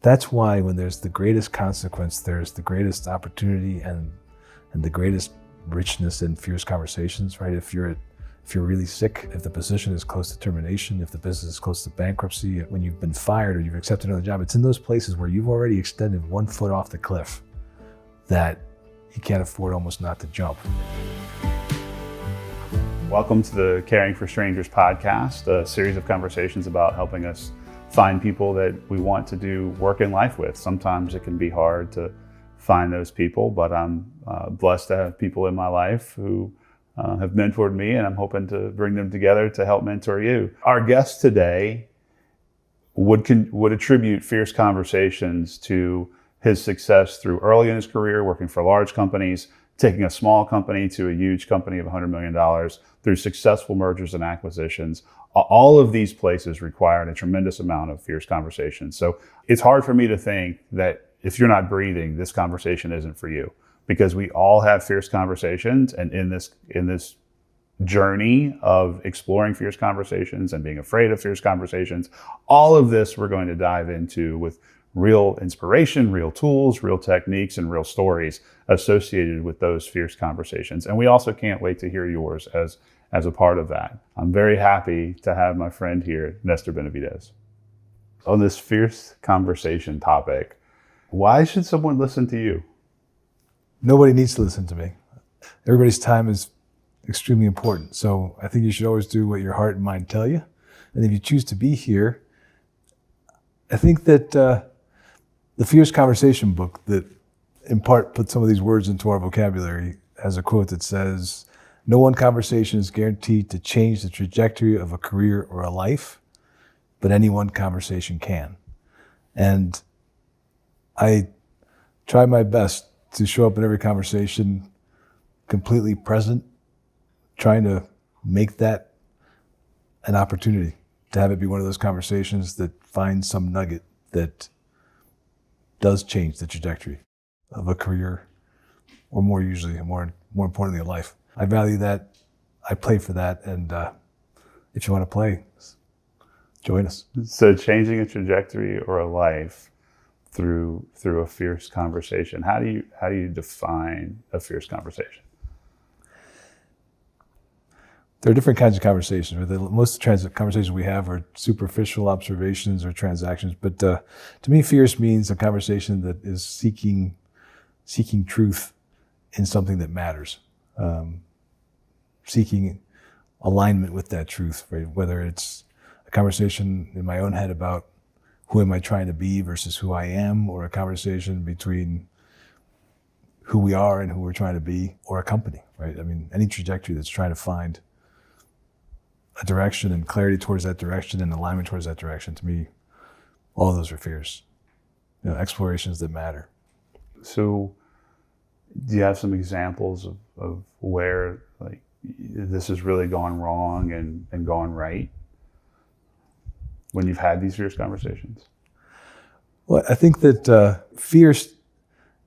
That's why when there's the greatest consequence, there's the greatest opportunity and the greatest richness in fierce conversations, right? If you're really sick, if the position is close to termination, if the business is close to bankruptcy, when you've been fired or you've accepted another job, it's in those places where you've already extended 1 foot off the cliff that you can't afford almost not to jump. Welcome to the Caring for Strangers podcast, a series of conversations about helping us find people that we want to do work in life with. Sometimes it can be hard to find those people, but I'm blessed to have people in my life who have mentored me, and I'm hoping to bring them together to help mentor you. Our guest today would attribute fierce conversations to his success through early in his career, working for large companies, taking a small company to a huge company of $100 million, through successful mergers and acquisitions. All of these places required a tremendous amount of fierce conversations. So it's hard for me to think that if you're not breathing, this conversation isn't for you, because we all have fierce conversations. And in this journey of exploring fierce conversations and being afraid of fierce conversations, all of this we're going to dive into with real inspiration, real tools, real techniques, and real stories associated with those fierce conversations. And we also can't wait to hear yours as a part of that. I'm very happy to have my friend here, Nestor Benavides. On this fierce conversation topic, why should someone listen to you? Nobody needs to listen to me. Everybody's time is extremely important. So I think you should always do what your heart and mind tell you. And if you choose to be here, I think that the Fierce Conversation book that in part put some of these words into our vocabulary has a quote that says, "No one conversation is guaranteed to change the trajectory of a career or a life, but any one conversation can." And I try my best to show up in every conversation completely present, trying to make that an opportunity to have it be one of those conversations that finds some nugget that does change the trajectory of a career, or more usually, more importantly, a life. I value that. I play for that. And if you want to play, join us. So changing a trajectory or a life through a fierce conversation. How do you define a fierce conversation? There are different kinds of conversations. Most of the conversations we have are superficial observations or transactions. But to me, fierce means a conversation that is seeking truth in something that matters. Seeking alignment with that truth, right? Whether it's a conversation in my own head about who am I trying to be versus who I am, or a conversation between who we are and who we're trying to be, or a company, right? I mean, any trajectory that's trying to find a direction and clarity towards that direction and alignment towards that direction, to me, all of those are fierce. Explorations that matter. So do you have some examples of where this has really gone wrong and gone right when you've had these fierce conversations? Well, I think that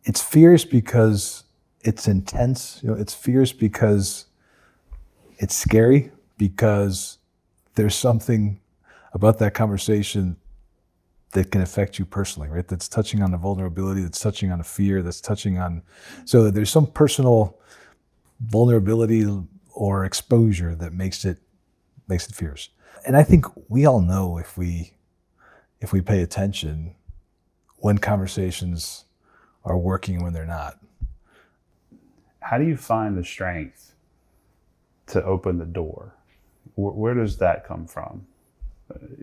it's fierce because it's intense. It's fierce because it's scary, because there's something about that conversation that can affect you personally, right? That's touching on a vulnerability, that's touching on a fear, so there's some personal vulnerability or exposure that makes it fierce. And I think we all know, if we pay attention, when conversations are working and when they're not. How do you find the strength to open the door? Where does that come from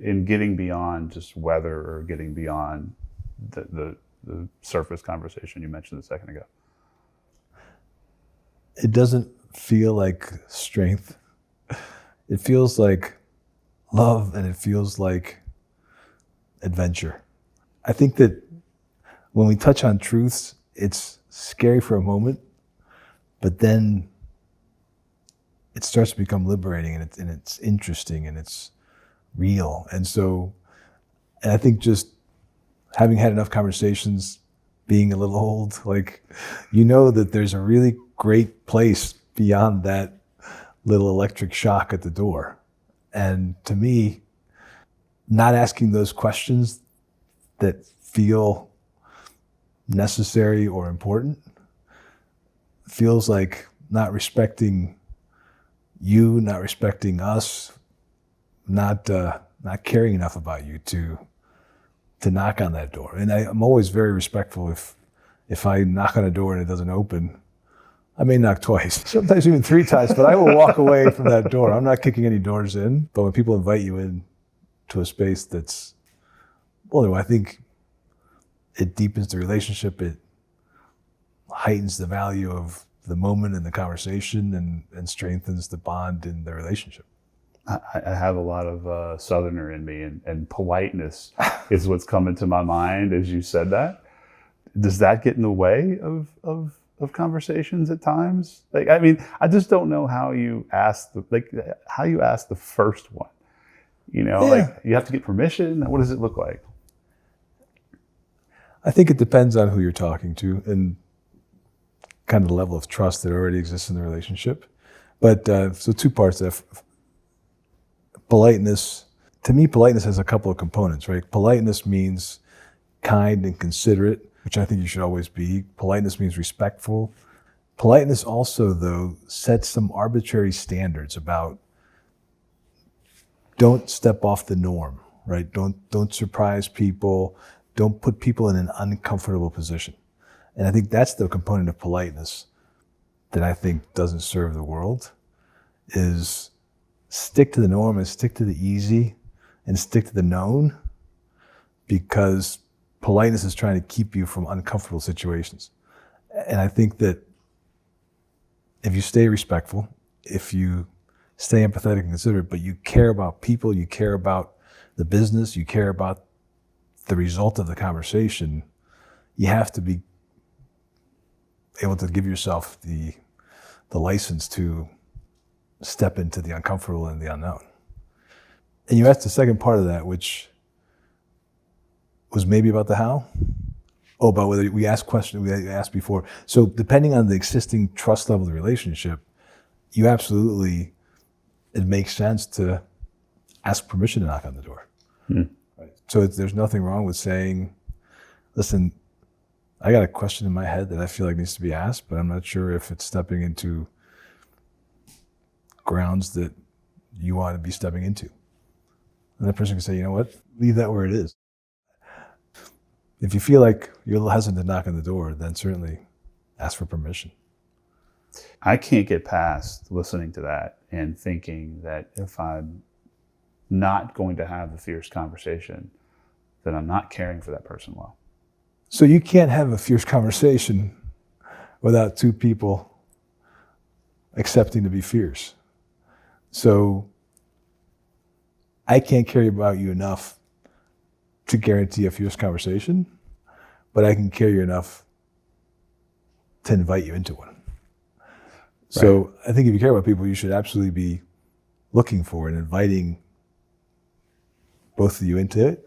in getting beyond just weather, or getting beyond the surface conversation you mentioned a second ago? It doesn't feel like strength. It feels like love, and it feels like adventure. I think that when we touch on truths, it's scary for a moment, but then it starts to become liberating, and it's interesting, and it's real. And I think just having had enough conversations, being a little old, that there's a really great place beyond that little electric shock at the door. And to me, not asking those questions that feel necessary or important. Feels like not respecting you, not respecting us, not caring enough about you to knock on that door. And I'm always very respectful if I knock on a door and it doesn't open. I may knock twice, sometimes even 3 times, but I will walk away from that door. I'm not kicking any doors in. But when people invite you in to a space that's, well, I think it deepens the relationship. It heightens the value of the moment and the conversation and strengthens the bond in the relationship. I have a lot of Southerner in me, and politeness is what's coming to my mind as you said that. Does that get in the way of conversations at times? Like, I mean, I just don't know how you ask the first one. You know, Yeah. like you have to get permission. What does it look like? I think it depends on who you're talking to and kind of the level of trust that already exists in the relationship. But so 2 parts of politeness. To me, politeness has a couple of components, right? Politeness means kind and considerate, which I think you should always be. Politeness means respectful. Politeness also, though, sets some arbitrary standards about don't step off the norm, right? Don't surprise people. Don't put people in an uncomfortable position. And I think that's the component of politeness that I think doesn't serve the world, is stick to the norm and stick to the easy and stick to the known, because politeness is trying to keep you from uncomfortable situations. And I think that if you stay respectful, if you stay empathetic and considerate, but you care about people, you care about the business, you care about the result of the conversation, you have to be able to give yourself the license to step into the uncomfortable and the unknown. And you asked the second part of that, which was maybe about the how? Oh, about whether we asked questions we asked before. So depending on the existing trust level of the relationship, you absolutely, it makes sense to ask permission to knock on the door. Right. So there's nothing wrong with saying, listen, I got a question in my head that I feel like needs to be asked, but I'm not sure if it's stepping into grounds that you want to be stepping into. And that person can say, you know what, leave that where it is. If you feel like you're a little hesitant to knock on the door, then certainly ask for permission. I can't get past listening to that and thinking that if I'm not going to have the fierce conversation, then I'm not caring for that person well. So you can't have a fierce conversation without 2 people accepting to be fierce. So I can't care about you enough to guarantee a fierce conversation, but I can care you enough to invite you into one. Right. So I think if you care about people, you should absolutely be looking for and inviting both of you into it.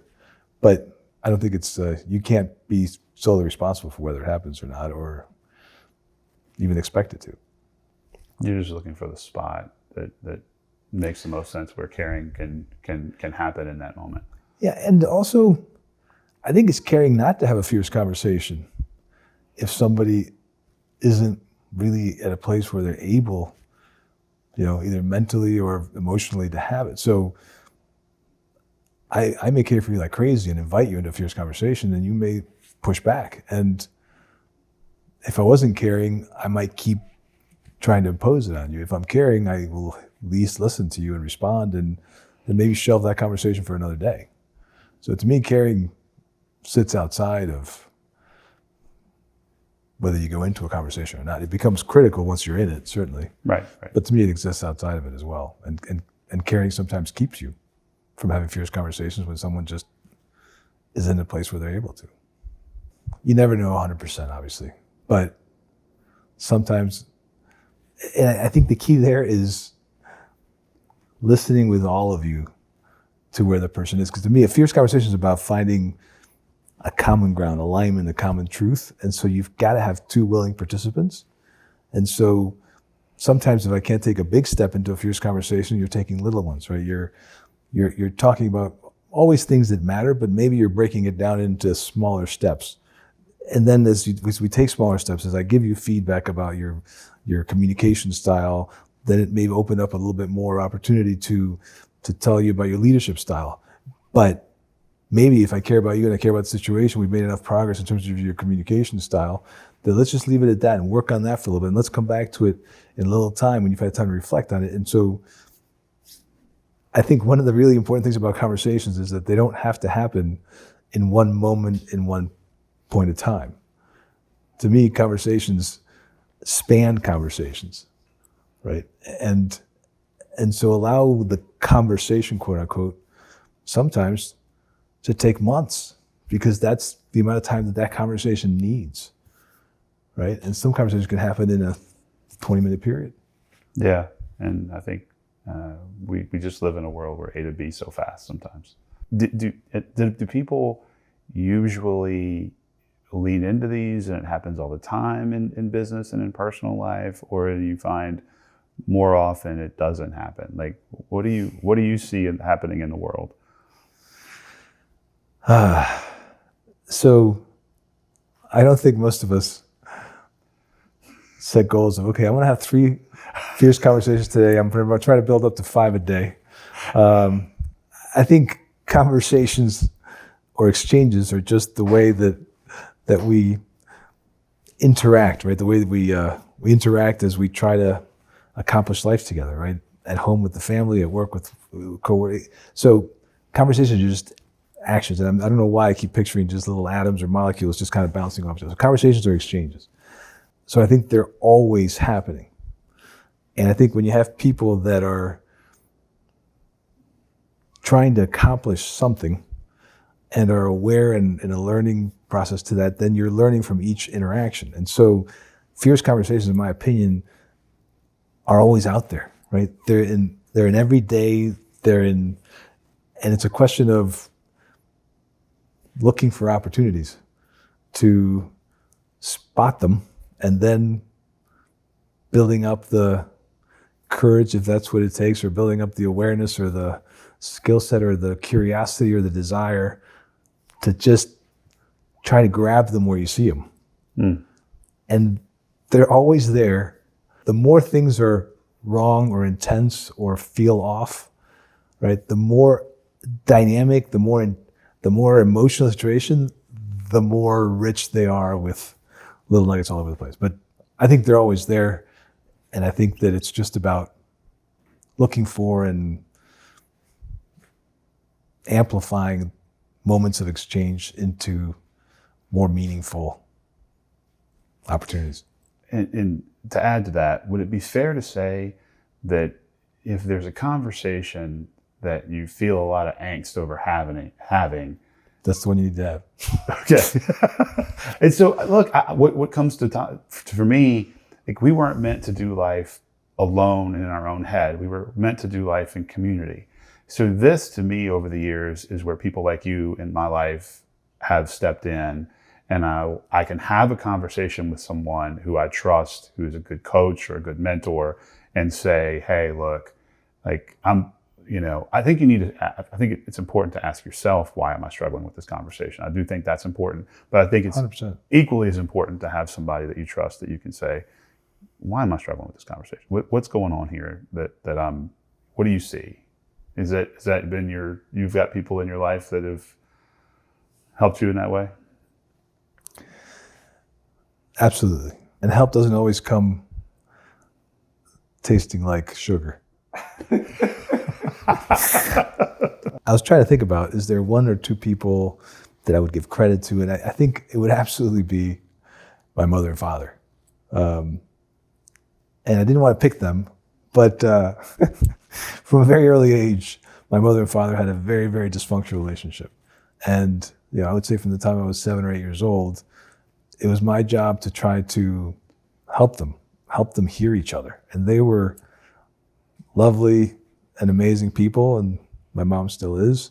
But I don't think it's, you can't be solely responsible for whether it happens or not, or even expect it to. You're just looking for the spot that makes the most sense where caring can happen in that moment. Yeah, and also, I think it's caring not to have a fierce conversation if somebody isn't really at a place where they're able, either mentally or emotionally to have it. So I may care for you like crazy and invite you into a fierce conversation, and you may push back. And if I wasn't caring, I might keep trying to impose it on you. If I'm caring, I will at least listen to you and respond, and then maybe shelve that conversation for another day. So to me, caring sits outside of whether you go into a conversation or not. It becomes critical once you're in it, certainly. Right. But to me, it exists outside of it as well. And caring sometimes keeps you from having fierce conversations when someone just is in a place where they're able to. You never know 100%, obviously. But sometimes, and I think the key there is listening with all of you to where the person is. Because to me, a fierce conversation is about finding a common ground, alignment, a common truth. And so you've got to have 2 willing participants. And so sometimes if I can't take a big step into a fierce conversation, you're taking little ones, right? You're talking about always things that matter, but maybe you're breaking it down into smaller steps. And then as we take smaller steps, as I give you feedback about your communication style, then it may open up a little bit more opportunity to tell you about your leadership style. But maybe if I care about you and I care about the situation, we've made enough progress in terms of your communication style, that let's just leave it at that and work on that for a little bit. And let's come back to it in a little time when you've had time to reflect on it. And so I think one of the really important things about conversations is that they don't have to happen in one moment, in one point of time. To me, conversations span conversations, right? And so allow the conversation, quote unquote, sometimes to take months, because that's the amount of time that conversation needs, right? And some conversations can happen in a 20-minute period. Yeah, and I think we just live in a world where A to B so fast sometimes. Do people usually lean into these and it happens all the time in business and in personal life, or do you find more often it doesn't happen? Like, what do you see happening in the world? So I don't think most of us set goals of, okay, I want to have 3 fierce conversations today. I'm going to try to build up to 5 a day. I think conversations or exchanges are just the way that we interact, right? The way that we interact as we try to accomplish life together, right? At home with the family, at work with co-workers. So conversations are just actions. And I don't know why I keep picturing just little atoms or molecules just kind of bouncing off each other. So conversations are exchanges. So I think they're always happening. And I think when you have people that are trying to accomplish something and are aware and in a learning process to that, then you're learning from each interaction. And so fierce conversations, in my opinion, are always out there, right? They're in every day, and it's a question of looking for opportunities to spot them and then building up the courage, if that's what it takes, or building up the awareness or the skill set or the curiosity or the desire to just try to grab them where you see them. Mm. And they're always there. The more things are wrong or intense or feel off, right? The more dynamic, the more emotional the situation, the more rich they are with little nuggets all over the place. But I think they're always there. And I think that it's just about looking for and amplifying moments of exchange into more meaningful opportunities. And to add to that, would it be fair to say that if there's a conversation that you feel a lot of angst over having, that's the one you need to have? Okay. And so, look, what comes to time, for me, like, we weren't meant to do life alone in our own head. We were meant to do life in community. So this, to me, over the years, is where people like you in my life have stepped in, and I can have a conversation with someone who I trust, who's a good coach or a good mentor, and say, hey, look, like, I think it's important to ask yourself, why am I struggling with this conversation? I do think that's important, but I think it's 100%. Equally as important to have somebody that you trust that you can say, why am I struggling with this conversation? What's going on here what do you see? Has that been you've got people in your life that have helped you in that way? Absolutely. And help doesn't always come tasting like sugar. I was trying to think about, is there 1 or 2 people that I would give credit to? And I think it would absolutely be my mother and father. And I didn't want to pick them, but from a very early age, my mother and father had a very, very dysfunctional relationship. And I would say from the time I was 7 or 8 years old, it was my job to try to help them hear each other. And they were lovely and amazing people, and my mom still is.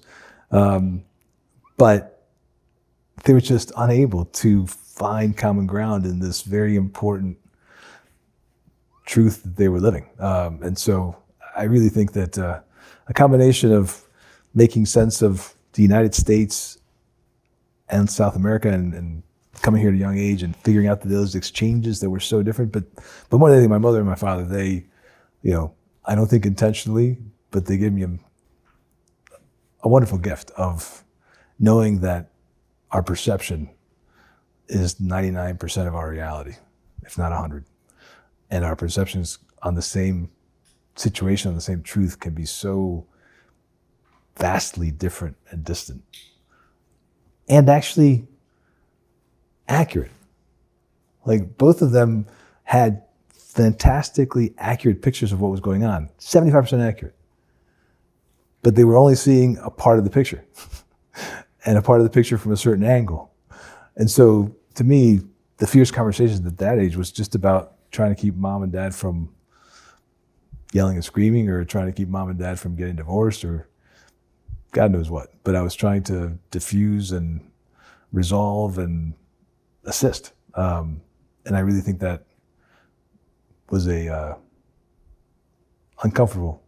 But they were just unable to find common ground in this very important truth that they were living. And so I really think that a combination of making sense of the United States and South America and coming here at a young age and figuring out that those exchanges that were so different. But more than anything, my mother and my father, they, I don't think intentionally, but they gave me a wonderful gift of knowing that our perception is 99% of our reality, if not 100. And our perceptions on the same situation, on the same truth, can be so vastly different and distant. And actually accurate. Like, both of them had fantastically accurate pictures of what was going on, 75% accurate. But they were only seeing a part of the picture and a part of the picture from a certain angle. And so to me, the fierce conversations at that age was just about trying to keep mom and dad from yelling and screaming, or trying to keep mom and dad from getting divorced, or God knows what. But I was trying to diffuse and resolve and assist. And I really think that was a uncomfortable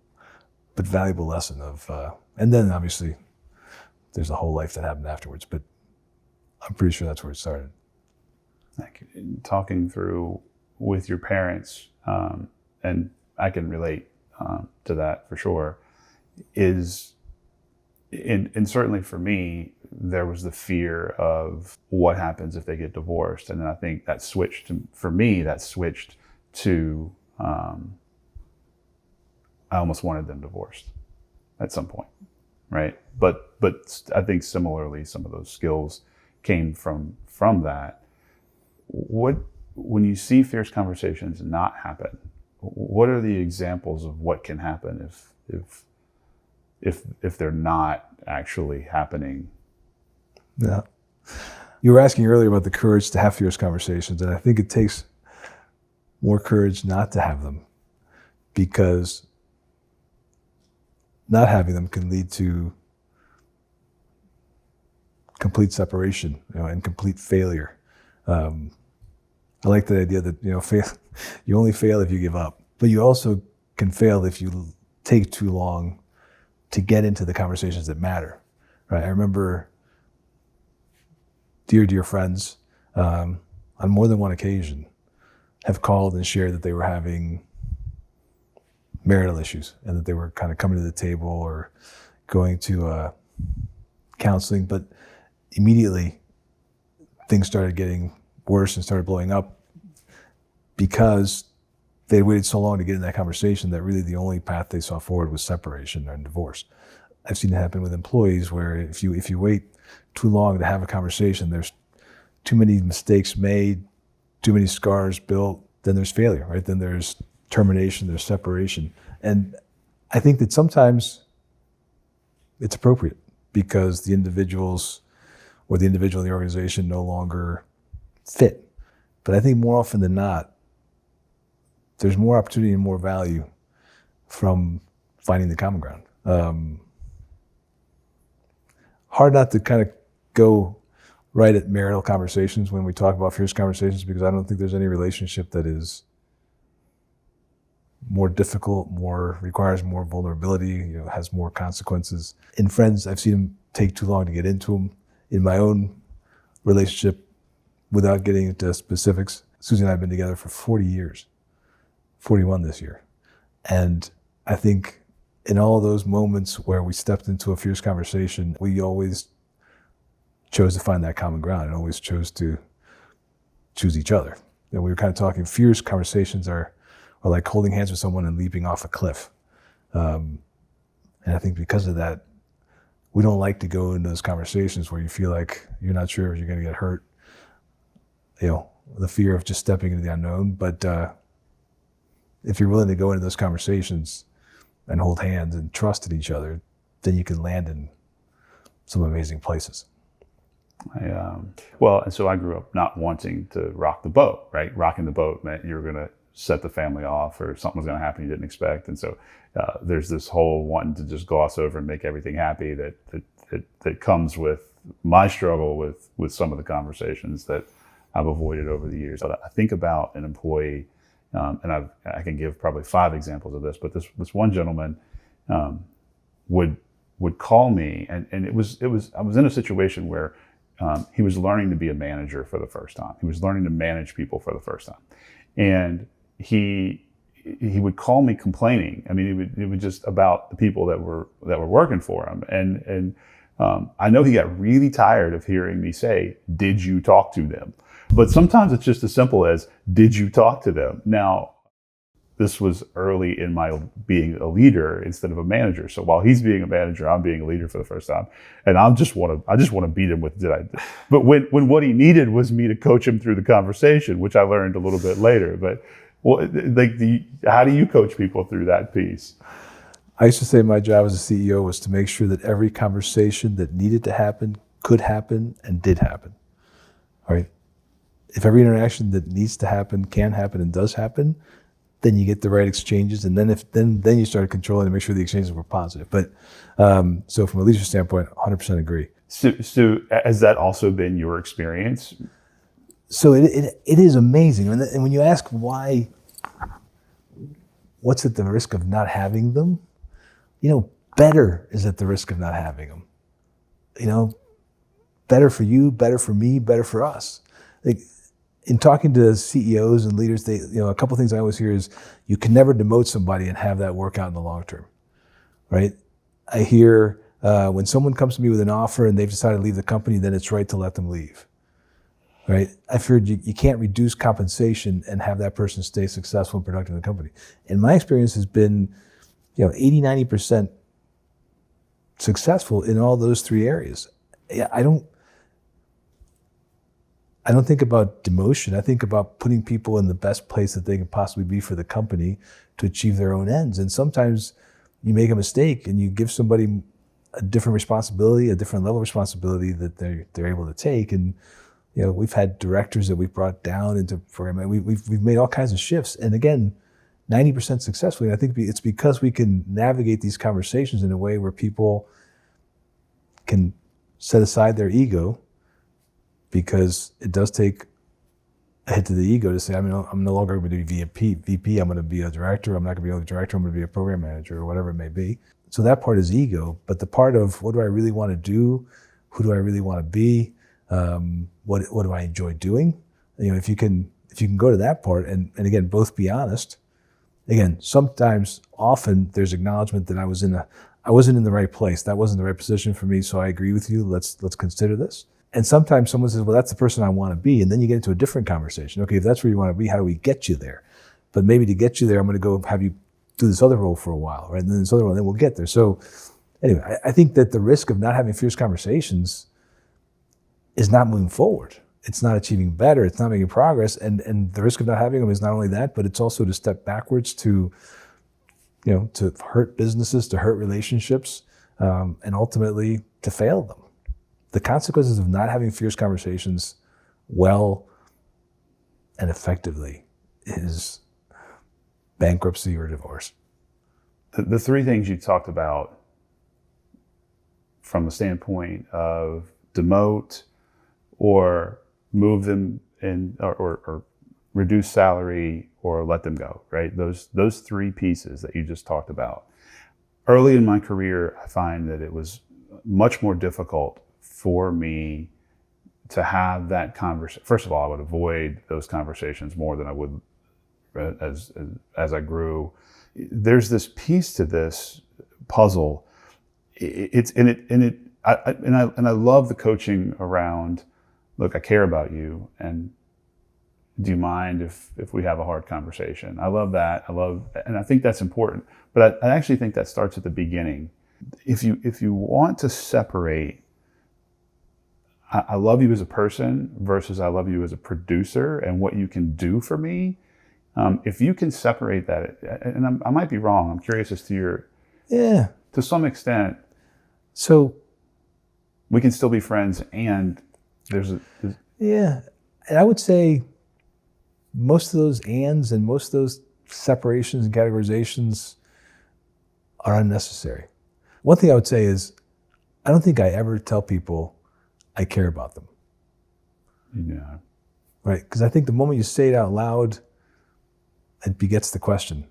but valuable lesson of, and then obviously there's a whole life that happened afterwards, but I'm pretty sure that's where it started. Like, talking through with your parents, and I can relate to that for sure, is, and certainly for me, there was the fear of what happens if they get divorced. And then I think that switched to, I almost wanted them divorced at some point, right? But I think similarly, some of those skills came from that. When you see fierce conversations not happen, what are the examples of what can happen if they're not actually happening? Yeah. You were asking earlier about the courage to have fierce conversations, and I think it takes more courage not to have them, because not having them can lead to complete separation, and complete failure. I like the idea that, you only fail if you give up, but you also can fail if you take too long to get into the conversations that matter, right? I remember dear friends, on more than one occasion, have called and shared that they were having marital issues and that they were kind of coming to the table or going to counseling, but immediately things started getting worse and started blowing up because they waited so long to get in that conversation that really the only path they saw forward was separation and divorce. I've seen it happen with employees where if you wait too long to have a conversation, there's too many mistakes made, too many scars built, then there's failure, right? Then there's termination, there's separation. And I think that sometimes it's appropriate because the individuals or the individual in the organization no longer fit. But I think more often than not, there's more opportunity and more value from finding the common ground. Hard not to kind of go right at marital conversations when we talk about fierce conversations, because I don't think there's any relationship that is more difficult, requires more vulnerability, has more consequences. In friends, I've seen them take too long to get into them. In my own relationship, without getting into specifics, Susie and I have been together for 40 years, 41 this year. And I think in all those moments where we stepped into a fierce conversation, we always chose to find that common ground and always chose to choose each other. We were kind of talking, fierce conversations are like holding hands with someone and leaping off a cliff. And I think because of that, we don't like to go into those conversations where you feel like you're not sure if you're going to get hurt. The fear of just stepping into the unknown. But if you're willing to go into those conversations and hold hands and trust in each other, then you can land in some amazing places. And so I grew up not wanting to rock the boat, right? Rocking the boat meant you were going to set the family off or something was going to happen you didn't expect. And so there's this whole wanting to just gloss over and make everything happy that comes with my struggle with some of the conversations that I've avoided over the years. I think about an employee, and I can give probably 5 examples of this, but this one gentleman would would call me, and it was I was in a situation where he was learning to be a manager for the first time. He was learning to manage people for the first time, and he would call me complaining. I mean, it would just about the people that were working for him, and I know he got really tired of hearing me say, "Did you talk to them?" But sometimes it's just as simple as, "Did you talk to them?" Now, this was early in my being a leader instead of a manager. So while he's being a manager, I'm being a leader for the first time, and I just want to beat him with But when what he needed was me to coach him through the conversation, which I learned a little bit later. But how do you coach people through that piece? I used to say my job as a CEO was to make sure that every conversation that needed to happen, could happen, and did happen. All right. If every interaction that needs to happen, can happen, and does happen, then you get the right exchanges, and then you start controlling to make sure the exchanges were positive. But so from a leadership standpoint, 100% agree. So has that also been your experience? So it is amazing, and when you ask why, what's at the risk of not having them? Better is at the risk of not having them. Better for you, better for me, better for us. Like, in talking to CEOs and leaders, a couple of things I always hear is you can never demote somebody and have that work out in the long term, right? I hear when someone comes to me with an offer and they've decided to leave the company, then it's right to let them leave, right? I've heard you can't reduce compensation and have that person stay successful and productive in the company. And my experience has been, 80, 90% successful in all those three areas. I don't think about demotion. I think about putting people in the best place that they can possibly be for the company to achieve their own ends. And sometimes you make a mistake and you give somebody a different responsibility, a different level of responsibility that they're able to take. And we've had directors that we've brought down into program. We've made all kinds of shifts. And again, 90% successfully. And I think it's because we can navigate these conversations in a way where people can set aside their ego, because it does take a hit to the ego to say, I'm no longer going to be VP, I'm going to be a director, I'm not going to be a director, I'm going to be a program manager, or whatever it may be. So that part is ego, but the part of what do I really want to do, who do I really want to be, what do I enjoy doing? If you can go to that part, and again, both be honest. Again, often there's acknowledgement that I wasn't in the right place, that wasn't the right position for me, so I agree with you, let's consider this. And sometimes someone says, well, that's the person I want to be. And then you get into a different conversation. Okay, if that's where you want to be, how do we get you there? But maybe to get you there, I'm going to go have you do this other role for a while, right? And then this other role, then we'll get there. So anyway, I think that the risk of not having fierce conversations is not moving forward. It's not achieving better. It's not making progress. And the risk of not having them is not only that, but it's also to step backwards to hurt businesses, to hurt relationships, and ultimately to fail them. The consequences of not having fierce conversations well and effectively is bankruptcy or divorce. The three things you talked about from the standpoint of demote or move them in, or reduce salary or let them go, right? Those three pieces that you just talked about. Early in my career, I find that it was much more difficult for me to have that conversation. First of all, I would avoid those conversations more than I would as I grew. There's this piece to this puzzle. I love the coaching around, look, I care about you, and do you mind if we have a hard conversation? I love that. And I think that's important. But I actually think that starts at the beginning. If you want to separate I love you as a person versus I love you as a producer and what you can do for me. If you can separate that, and I might be wrong, I'm curious as to to some extent. So we can still be friends, and there's and I would say most of those ands and most of those separations and categorizations are unnecessary. One thing I would say is, I don't think I ever tell people I care about them. Yeah. Right? Because I think the moment you say it out loud, it begets the question,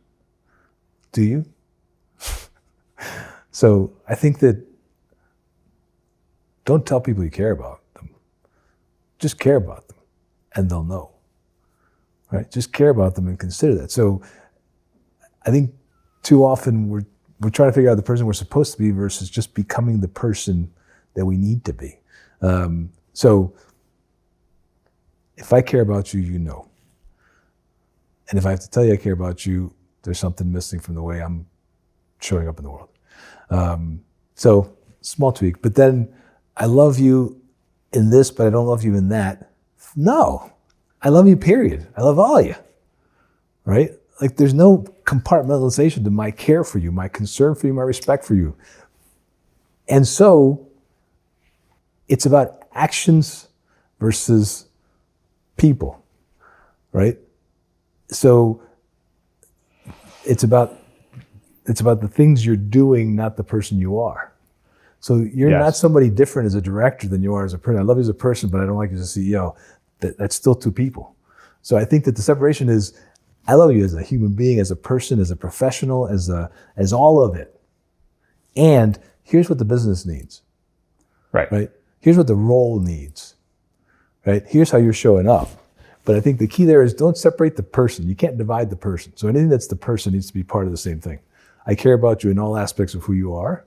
do you? So I think that Don't tell people you care about them. Just care about them, and they'll know. Right? Just care about them and consider that. So I think too often we're trying to figure out the person we're supposed to be versus just becoming the person that we need to be. So if I care about you, you know. And if I have to tell you I care about you, there's something missing from the way I'm showing up in the world. So small tweak. But then I love you in this, but I don't love you in that. No. I love you, period. I love all of you, right? Like there's no compartmentalization to my care for you, my concern for you, my respect for you. And so it's about actions versus people, right? So it's about the things you're doing, not the person you are. So you're not somebody different as a director than you are as a person. I love you as a person, but I don't like you as a CEO. That's still two people. So I think that the separation is, I love you as a human being, as a person, as a professional, as all of it. And here's what the business needs. Right? Here's what the role needs. Right? Here's how you're showing up. But I think the key there is don't separate the person. You can't divide the person. So anything that's the person needs to be part of the same thing. I care about you in all aspects of who you are.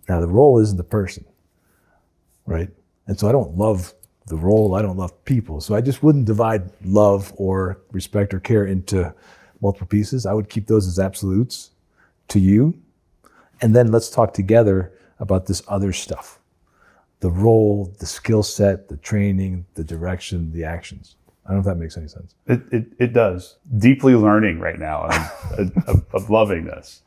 Now the role isn't the person. Right? And so I don't love the role, I don't love people. So I just wouldn't divide love or respect or care into multiple pieces. I would keep those as absolutes to you. And then let's talk together about this other stuff. The role, the skill set, the training, the direction, the actions. I don't know if that makes any sense. It does. Deeply learning right now of loving this.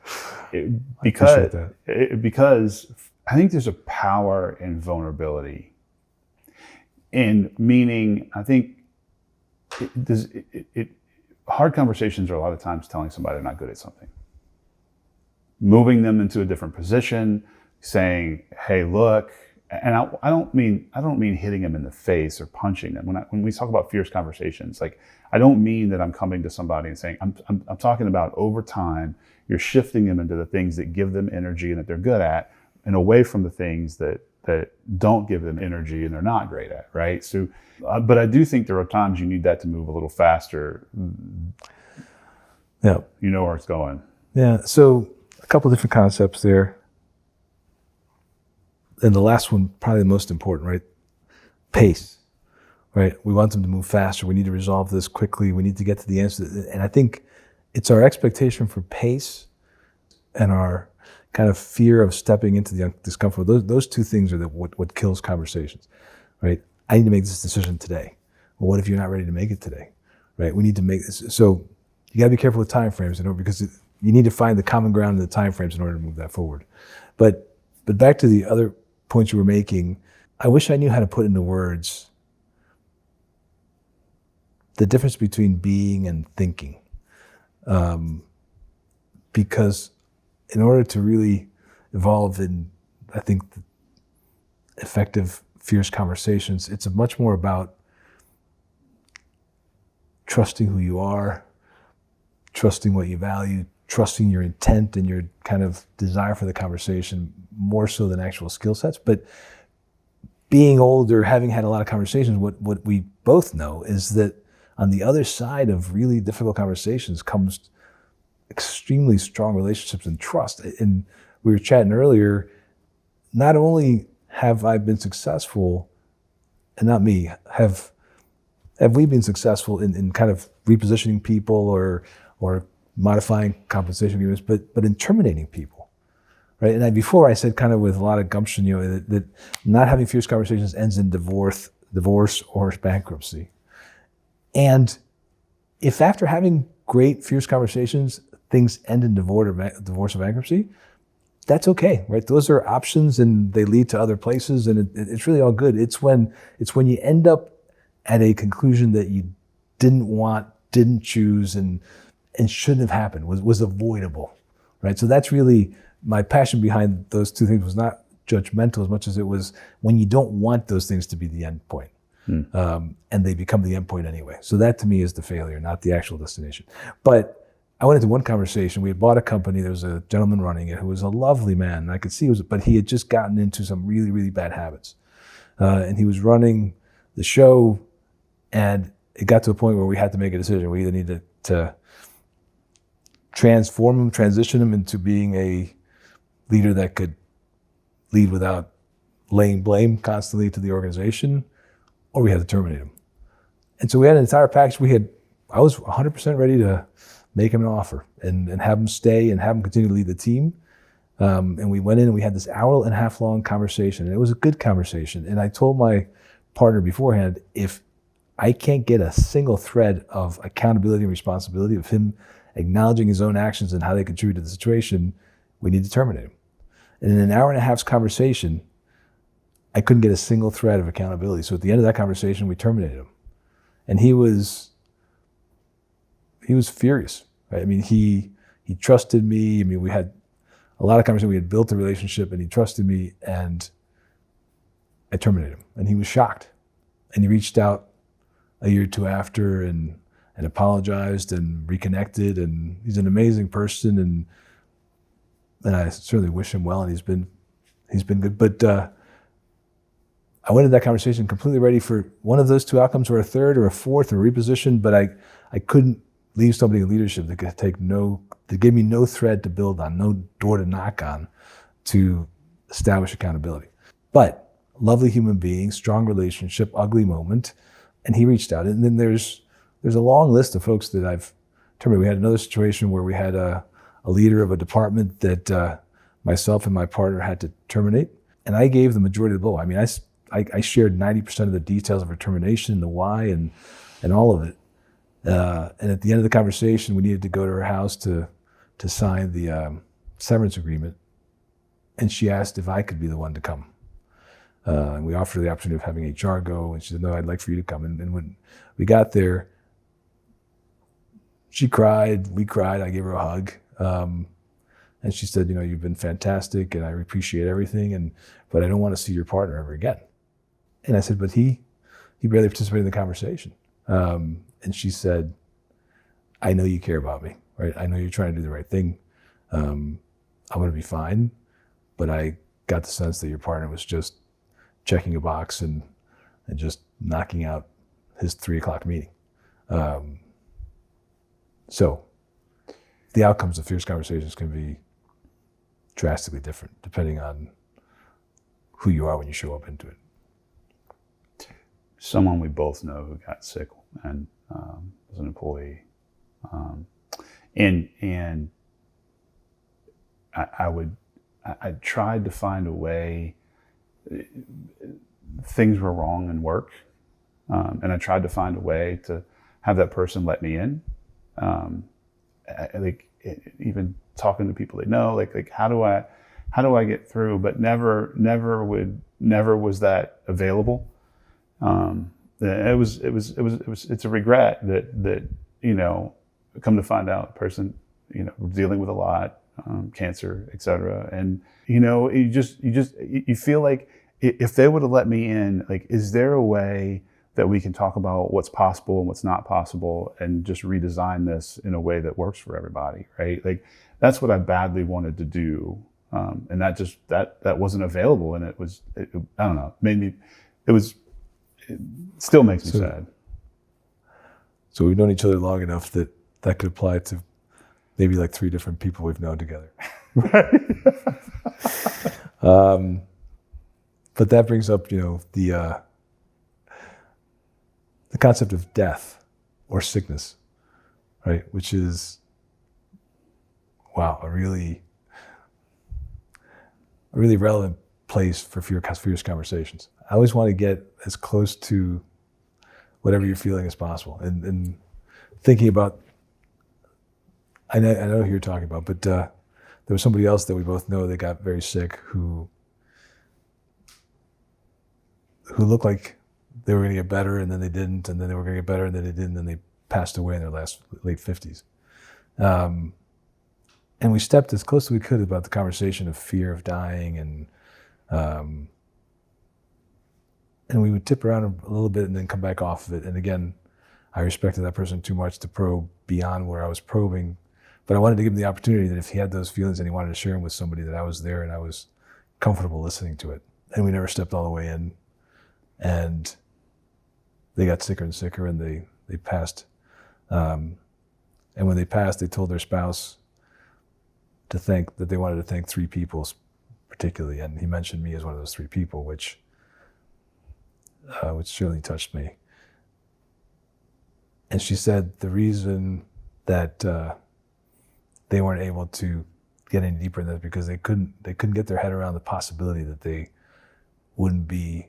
Because I think there's a power in vulnerability. In meaning, I think hard conversations are a lot of times telling somebody they're not good at something. Moving them into a different position, saying, hey, look, and I don't mean hitting them in the face or punching them. When we talk about fierce conversations, like I don't mean that I'm coming to somebody and saying, I'm talking about over time, you're shifting them into the things that give them energy and that they're good at, and away from the things that don't give them energy and they're not great at, right? So, but I do think there are times you need that to move a little faster. Yeah. You know where it's going. Yeah, so a couple different concepts there. And the last one, probably the most important, right? Pace, right? We want them to move faster. We need to resolve this quickly. We need to get to the answer. And I think it's our expectation for pace and our kind of fear of stepping into the discomfort. Those two things are what kills conversations, right? I need to make this decision today. Well, what if you're not ready to make it today, right? We need to make this. So you got to be careful with time frames, because you need to find the common ground in the time frames in order to move that forward. But back to the other points you were making, I wish I knew how to put into words the difference between being and thinking, because in order to really evolve in, I think, effective, fierce conversations, it's much more about trusting who you are, trusting what you value, trusting your intent and your kind of desire for the conversation, more so than actual skill sets. But being older, having had a lot of conversations, what we both know is that on the other side of really difficult conversations comes extremely strong relationships and trust. And we were chatting earlier, not only have I been successful, and not me, have we been successful in kind of repositioning people or modifying compensation agreements, but in terminating people, right? And before I said kind of with a lot of gumption, that not having fierce conversations ends in divorce or bankruptcy. And if after having great fierce conversations, things end in divorce or bankruptcy, that's okay, right? Those are options and they lead to other places, and it's really all good. It's when you end up at a conclusion that you didn't want, didn't choose, and shouldn't have happened, was avoidable, right? So that's really my passion behind those two things, was not judgmental as much as it was when you don't want those things to be the end point. And they become the end point anyway. So that to me is the failure, not the actual destination. But I went into one conversation. We had bought a company. There was a gentleman running it who was a lovely man. And I could see but he had just gotten into some really, really bad habits. and he was running the show, and it got to a point where we had to make a decision. We either needed to transform him, transition him into being a leader that could lead without laying blame constantly to the organization, or we had to terminate him. And so we had an entire package. I was 100% ready to make him an offer and have him stay and have him continue to lead the team. And we went in and we had this hour-and-a-half long conversation, and it was a good conversation. And I told my partner beforehand, if I can't get a single thread of accountability and responsibility of him acknowledging his own actions and how they contribute to the situation, we need to terminate him. And in an hour-and-a-half's conversation, I couldn't get a single thread of accountability. So at the end of that conversation, we terminated him. And he was furious, right? I mean, he trusted me. I mean, we had a lot of conversation. We had built a relationship, and he trusted me, and I terminated him. And he was shocked. And he reached out a year or two after and apologized and reconnected. And he's an amazing person, and I certainly wish him well. And he's been good. But I went into that conversation completely ready for one of those two outcomes, or a third, or a fourth, or a reposition. But I couldn't leave somebody in leadership that could that gave me no thread to build on, no door to knock on, to establish accountability. But lovely human being, strong relationship, ugly moment, and he reached out. And then there's a long list of folks that I've terminated. We had another situation where we had a leader of a department that myself and my partner had to terminate, and I gave the majority of the blow. I mean, I shared 90% of the details of her termination, the why, and all of it. And at the end of the conversation, we needed to go to her house to sign the severance agreement. And she asked if I could be the one to come. And we offered her the opportunity of having HR go. And she said, no, I'd like for you to come. And when we got there, she cried, we cried, I gave her a hug. And she said, you've been fantastic and I appreciate everything, but I don't want to see your partner ever again. And I said, but he barely participated in the conversation. And she said, I know you care about me, right? I know you're trying to do the right thing. I'm going to be fine. But I got the sense that your partner was just checking a box and just knocking out his 3:00 meeting. So the outcomes of fierce conversations can be drastically different depending on who you are when you show up into it. Someone we both know who got sick and was an employee, and I tried to find a way. Things were wrong in work, and I tried to find a way to have that person let me in. Even talking to people they know, like how do I get through? But never was that available. It's a regret that come to find out the person dealing with a lot, cancer, etc. And you feel like if they would have let me in, like, is there a way that we can talk about what's possible and what's not possible and just redesign this in a way that works for everybody, right? Like, that's what I badly wanted to do. And that wasn't available. And I don't know, it still makes me sad. So we've known each other long enough that could apply to maybe like 3 different people we've known together. Right. But that brings up, the concept of death or sickness, right? Which is, wow, a really relevant place for fierce conversations. I always want to get as close to whatever you're feeling as possible, and thinking about. I know who you're talking about, but there was somebody else that we both know that got very sick who looked like they were going to get better, and then they didn't, and then they were going to get better, and then they didn't, and they passed away in their late 50s. And we stepped as close as we could about the conversation of fear of dying, and we would tip around a little bit and then come back off of it. And again, I respected that person too much to probe beyond where I was probing, but I wanted to give him the opportunity that if he had those feelings and he wanted to share them with somebody, that I was there and I was comfortable listening to it. And we never stepped all the way in. and they got sicker and sicker, and they passed. And when they passed, they told their spouse that they wanted to thank 3 people particularly, and he mentioned me as one of those 3 people, which certainly touched me. And she said the reason that they weren't able to get any deeper in that because they couldn't get their head around the possibility that they wouldn't be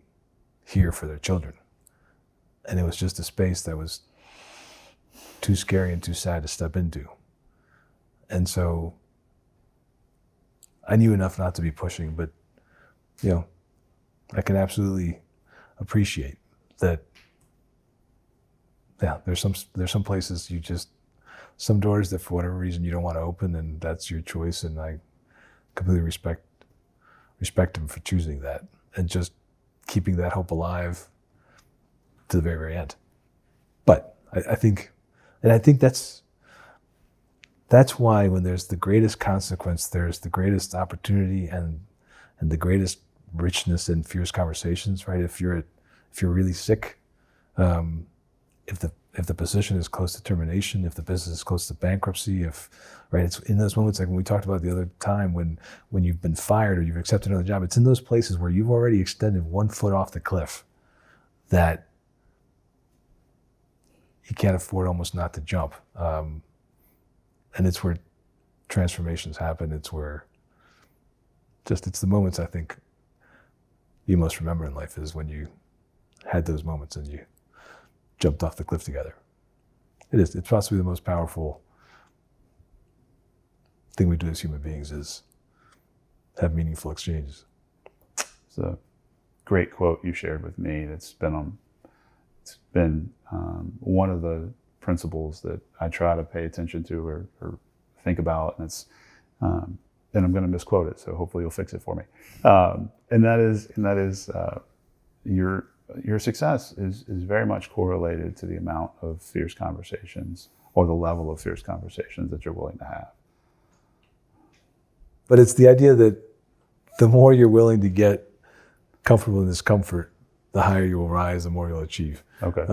here for their children. And it was just a space that was too scary and too sad to step into. And so I knew enough not to be pushing, but I can absolutely appreciate that. Yeah, there's some places some doors that for whatever reason you don't want to open, and that's your choice, and I completely respect them for choosing that and just keeping that hope alive to the very, very end. But I think that's why when there's the greatest consequence, there's the greatest opportunity and the greatest richness in fierce conversations, right? If you're really sick, if the position is close to termination, if the business is close to bankruptcy, it's in those moments, like when we talked about the other time, when you've been fired or you've accepted another job, it's in those places where you've already extended 1 foot off the cliff that you can't afford almost not to jump. And it's where transformations happen. It's where it's the moments I think you most remember in life is when you had those moments and you jumped off the cliff together. It's possibly the most powerful thing we do as human beings is have meaningful exchanges. It's a great quote you shared with me. It's been one of the principles that I try to pay attention to or think about, and it's and I'm going to misquote it, so hopefully you'll fix it for me. And that is your success is very much correlated to the amount of fierce conversations or the level of fierce conversations that you're willing to have. But it's the idea that the more you're willing to get comfortable in discomfort, the higher you will rise, the more you'll achieve. Okay.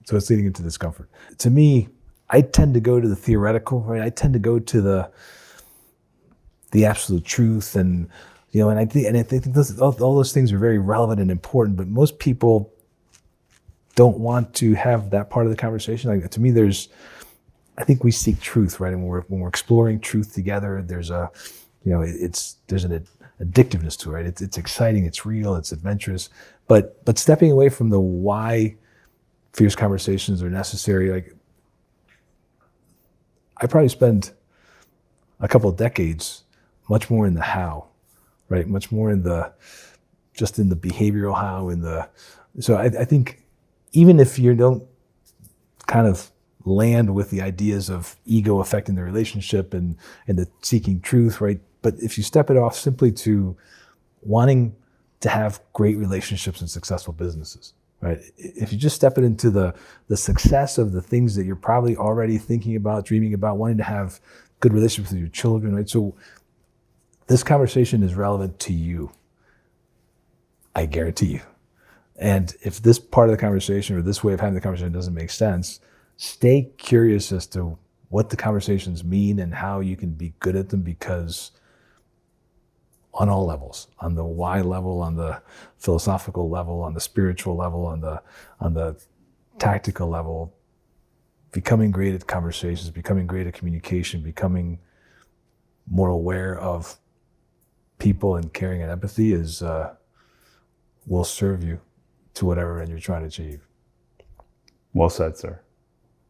So it's leading into discomfort. To me, I tend to go to the theoretical, right? I tend to go to the absolute truth, and I think all those things are very relevant and important. But most people don't want to have that part of the conversation. Like, to me, I think we seek truth, right? And when we're exploring truth together, there's an addictiveness to it. Right? It's exciting, it's real, it's adventurous. But stepping away from the why fierce conversations are necessary, like I probably spend a couple of decades much more in the how, right? Much more in the behavioral how, so I think even if you don't kind of land with the ideas of ego affecting the relationship and the seeking truth, right? But if you step it off simply to wanting to have great relationships and successful businesses, right? If you just step it into the success of the things that you're probably already thinking about, dreaming about, wanting to have good relationships with your children, right? So this conversation is relevant to you, I guarantee you. And if this part of the conversation or this way of having the conversation doesn't make sense, stay curious as to what the conversations mean and how you can be good at them, because on all levels, on the why level, on the philosophical level, on the spiritual level, on the tactical level, becoming great at conversations, becoming great at communication, becoming more aware of people and caring and empathy will serve you to whatever end you're trying to achieve. Well said, sir.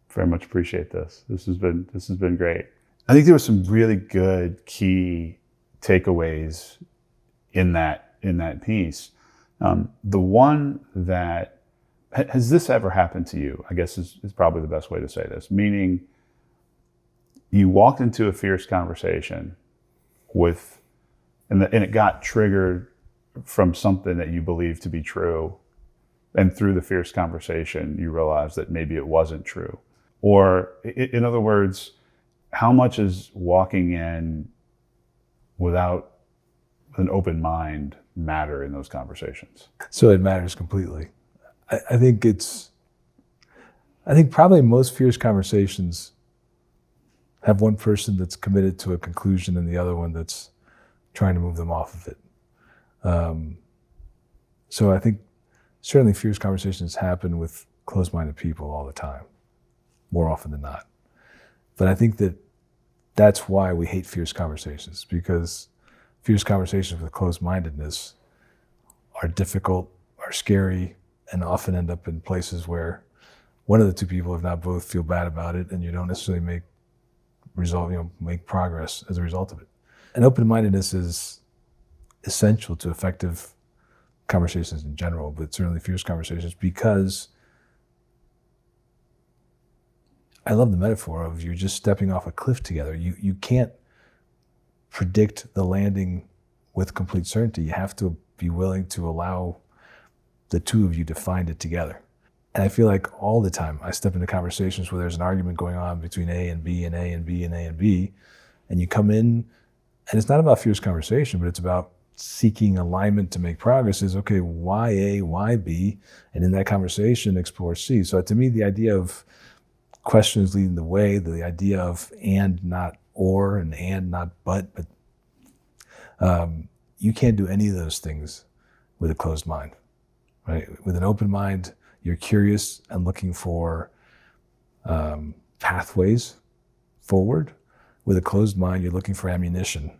Very much appreciate this. This has been great. I think there were some really good key takeaways in that piece. The one that has this ever happened to you, I guess is probably the best way to say this, meaning you walked into a fierce conversation and it got triggered from something that you believed to be true, and through the fierce conversation you realized that maybe it wasn't true. Or in other words, how much is walking in without an open mind matter in those conversations? So it matters completely. I think probably most fierce conversations have one person that's committed to a conclusion and the other one that's trying to move them off of it. So I think certainly fierce conversations happen with closed-minded people all the time, more often than not. But I think that's why we hate fierce conversations, because fierce conversations with closed-mindedness are difficult, are scary, and often end up in places where one of the two people, if not both, feel bad about it, and you don't necessarily make progress as a result of it. And open-mindedness is essential to effective conversations in general, but certainly fierce conversations, because I love the metaphor of you're just stepping off a cliff together. You can't predict the landing with complete certainty. You have to be willing to allow the two of you to find it together. And I feel like all the time I step into conversations where there's an argument going on between A and B and A and B and A and B, and you come in, and it's not about fierce conversation, but it's about seeking alignment to make progress. Is okay, why A, why B? And in that conversation, explore C. So to me, the idea of questions leading the way, the idea of and not or, and not but you can't do any of those things with a closed mind, right? With an open mind, you're curious and looking for pathways forward. With a closed mind, you're looking for ammunition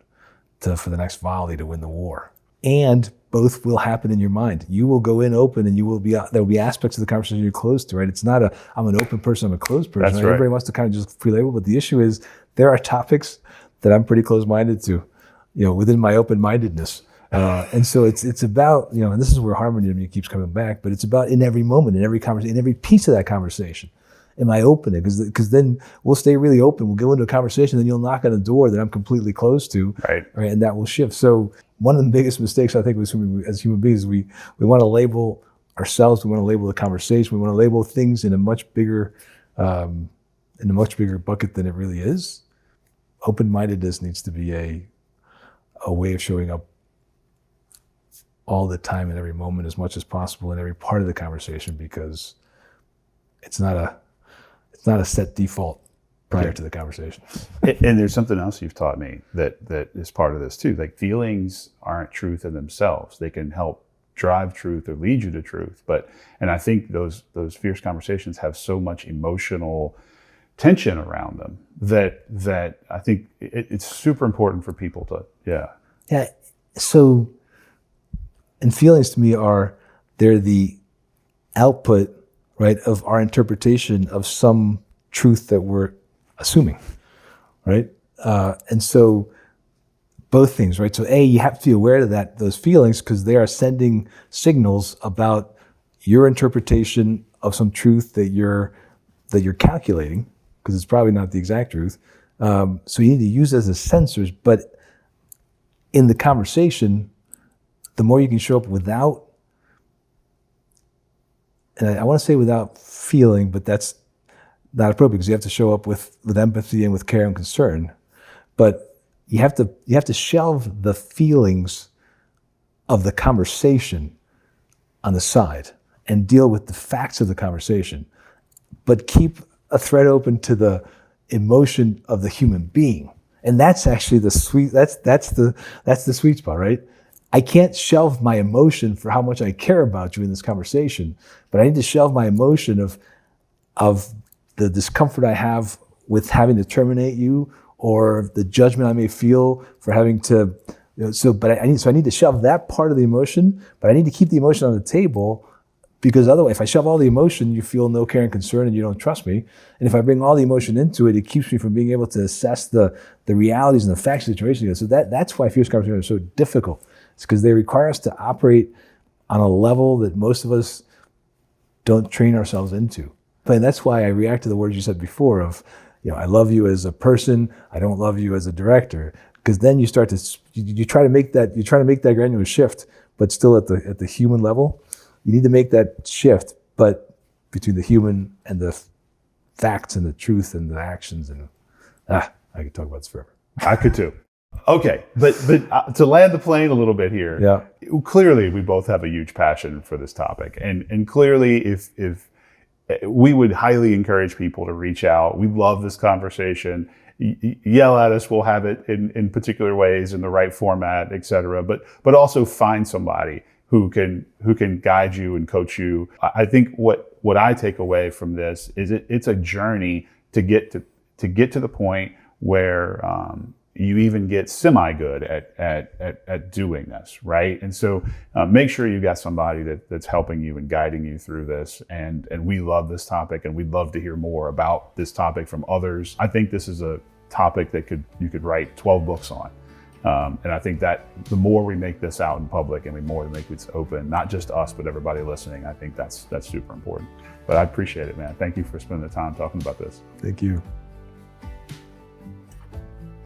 for the next volley to win the war. And both will happen in your mind. You will go in open, and there will be aspects of the conversation you're closed to, right? It's not I'm an open person, I'm a closed person. That's right. Everybody wants to kind of just pre-label, but the issue is there are topics that I'm pretty closed-minded to, within my open-mindedness. And so it's about, and this is where harmony in me keeps coming back, but it's about in every moment, in every conversation, in every piece of that conversation. Am I open it? Because then we'll stay really open. We'll go into a conversation, then you'll knock on a door that I'm completely closed to, right? And that will shift. So one of the biggest mistakes I think as human beings, we want to label ourselves, we want to label the conversation, we want to label things in a much bigger bucket than it really is. Open-mindedness needs to be a way of showing up all the time in every moment as much as possible in every part of the conversation, because it's not a set default prior to the conversation. And there's something else you've taught me that is part of this too. Like, feelings aren't truth in themselves. They can help drive truth or lead you to truth. And I think those fierce conversations have so much emotional tension around them that I think it's super important for people to, Yeah. So, and feelings to me they're the output, right, of our interpretation of some truth that we're assuming, right? And so both things, right? So A, you have to be aware of those feelings, because they are sending signals about your interpretation of some truth that you're calculating, because it's probably not the exact truth. So you need to use it as sensors, but in the conversation, the more you can show up without, and I want to say without feeling, but that's not appropriate, because you have to show up with empathy and with care and concern. But you have to shelve the feelings of the conversation on the side and deal with the facts of the conversation, but keep a thread open to the emotion of the human being. And that's actually the sweet spot, right? I can't shelve my emotion for how much I care about you in this conversation, but I need to shelve my emotion of the discomfort I have with having to terminate you, or the judgment I may feel for having to. I need to shelve that part of the emotion, but I need to keep the emotion on the table, because otherwise, if I shove all the emotion, you feel no care and concern, and you don't trust me. And if I bring all the emotion into it, it keeps me from being able to assess the realities and the facts of the situation. So that's why fierce conversations are so difficult. It's because they require us to operate on a level that most of us don't train ourselves into. And that's why I react to the words you said before of, I love you as a person, I don't love you as a director. Because then you start to you try to make that granular shift, but still at the human level. You need to make that shift, but between the human and the facts and the truth and the actions, and I could talk about this forever. I could too. Okay, but to land the plane a little bit here, Yeah. Clearly we both have a huge passion for this topic, and clearly if we would highly encourage people to reach out. We love this conversation. Yell at us. We'll have it in particular ways, in the right format, et cetera. But also find somebody who can guide you and coach you. I think what I take away from this is it's a journey to get to the point where you even get semi-good at doing this, right? And so make sure you got somebody that's helping you and guiding you through this. And we love this topic, and we'd love to hear more about this topic from others. I think this is a topic that you could write 12 books on. And I think that the more we make this out in public and the more we make it open, not just us, but everybody listening, I think that's super important. But I appreciate it, man. Thank you for spending the time talking about this. Thank you.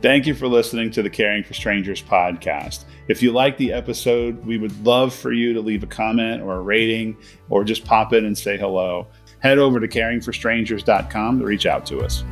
Thank you for listening to the Caring for Strangers podcast. If you like the episode, we would love for you to leave a comment or a rating, or just pop in and say hello. Head over to caringforstrangers.com to reach out to us.